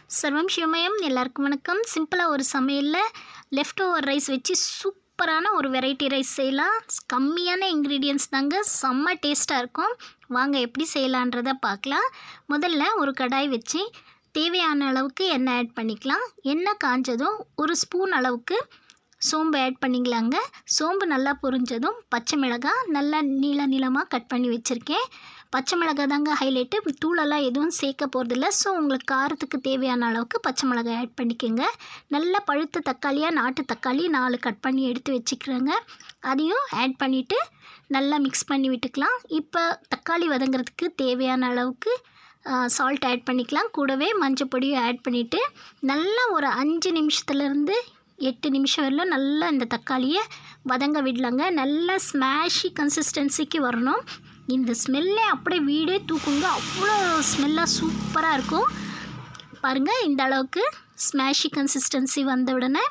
சர்வம் சிவமயம். எல்லாருக்கும் வணக்கம். சிம்பிளாக ஒரு சமையலில் லெஃப்ட் ஓவர் ரைஸ் வச்சு சூப்பரான ஒரு வெரைட்டி ரைஸ் செய்யலாம். கம்மியான இன்க்ரீடியன்ட்ஸ் தாங்க, செம்ம டேஸ்ட்டாக இருக்கும். வாங்க எப்படி செய்யலான்றதை பார்க்கலாம். முதல்ல ஒரு கடாய் வச்சு தேவையான அளவுக்கு எண்ணெய் ஆட் பண்ணிக்கலாம். எண்ணெய் காஞ்சதும் ஒரு ஸ்பூன் அளவுக்கு சோம்பு ஆட் பண்ணிக்கலாங்க. சோம்பு நல்லா பொரிஞ்சதும் பச்சை மிளகாய் நல்லா நீளமாக கட் பண்ணி வச்சுருக்கேன். பச்சை மிளகாய் தாங்க ஹைலைட்டு, தூளெல்லாம் எதுவும் சேர்க்க போகிறதில்ல. ஸோ உங்களுக்கு காரத்துக்கு தேவையான அளவுக்கு பச்சை மிளகாய் ஆட் பண்ணிக்கோங்க. நல்லா பழுத்த தக்காளியாக நாட்டு தக்காளி 4 கட் பண்ணி எடுத்து வச்சுக்கிறேங்க. அதையும் ஆட் பண்ணிவிட்டு நல்லா மிக்ஸ் பண்ணி விட்டுக்கலாம். இப்போ தக்காளி வதங்கிறதுக்கு தேவையான அளவுக்கு சால்ட் ஆட் பண்ணிக்கலாம். கூடவே மஞ்சள் பொடியும் ஆட் பண்ணிவிட்டு நல்லா ஒரு 5 நிமிஷத்துலேருந்து 8 நிமிஷம் வரலாம் நல்லா இந்த தக்காளியை வதங்க விடலாங்க. நல்லா ஸ்மாஷி கன்சிஸ்டன்சிக்கு வரணும். இந்த ஸ்மெல்லே அப்படியே வீடே தூக்குங்க, அவ்வளோ ஸ்மெல்லாக சூப்பராக இருக்கும். பாருங்கள், இந்த அளவுக்கு ஸ்மாஷி கன்சிஸ்டன்சி வந்த உடனே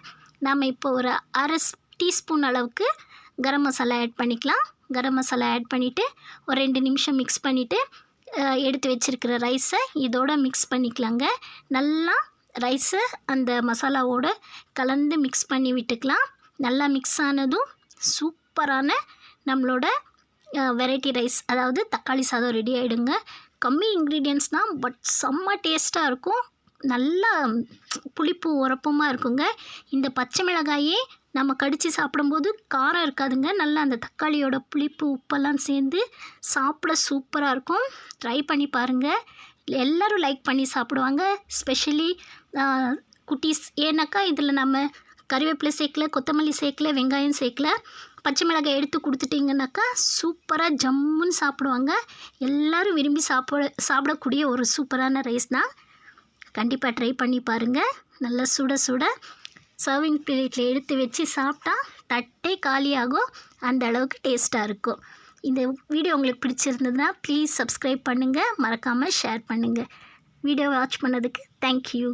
நாம் இப்போ ஒரு அரை டீஸ்பூன் அளவுக்கு கரம் மசாலா ஆட் பண்ணிக்கலாம். கரம் மசாலா ஆட் பண்ணிவிட்டு ஒரு 2 நிமிஷம் மிக்ஸ் பண்ணிவிட்டு எடுத்து வச்சுருக்கிற ரைஸை இதோட மிக்ஸ் பண்ணிக்கலாங்க. நல்லா ரைஸை அந்த மசாலாவோடு கலந்து மிக்ஸ் பண்ணி விட்டுக்கலாம். நல்லா மிக்ஸ் ஆனதும் சூப்பரான நம்மளோட வெரைட்டி ரைஸ், அதாவது தக்காளி சாதம் ரெடி ஆகிடுங்க. கம்மி இன்க்ரீடியன்ட்ஸ் தான், பட் செம்ம டேஸ்ட்டாக இருக்கும். நல்லா புளிப்பு உரப்புமாக இருக்குங்க. இந்த பச்சை மிளகாயே நம்ம கடித்து சாப்பிடும்போது காரம் இருக்காதுங்க. நல்லா அந்த தக்காளியோட புளிப்பு உப்பெல்லாம் சேர்ந்து சாப்பிட சூப்பராக இருக்கும். ட்ரை பண்ணி பாருங்கள். எல்லோரும் லைக் பண்ணி சாப்பிடுவாங்க, ஸ்பெஷலி குட்டீஸ். ஏன்னாக்கா இதில் நம்ம கறிவேப்பிலை சேர்க்கல, கொத்தமல்லி சேர்க்கல, வெங்காயம் சேர்க்கல, பச்சை மிளகாய் எடுத்து கொடுத்துட்டிங்கனாக்கா சூப்பராக ஜம்முன்னு சாப்பிடுவாங்க. எல்லோரும் விரும்பி சாப்பிடக்கூடிய ஒரு சூப்பரான ரைஸ் தான். கண்டிப்பாக ட்ரை பண்ணி பாருங்கள். நல்லா சுட சுட சர்விங் பிளேட்டில் எடுத்து வச்சு சாப்பிட்டா தட்டே காலியாகும், அந்த அளவுக்கு டேஸ்ட்டாக இருக்கும். இந்த வீடியோ உங்களுக்கு பிடிச்சிருந்ததுன்னா ப்ளீஸ் சப்ஸ்கிரைப் பண்ணுங்கள், மறக்காமல் ஷேர் பண்ணுங்கள். வீடியோ வாட்ச் பண்ணதுக்கு தேங்க்யூ.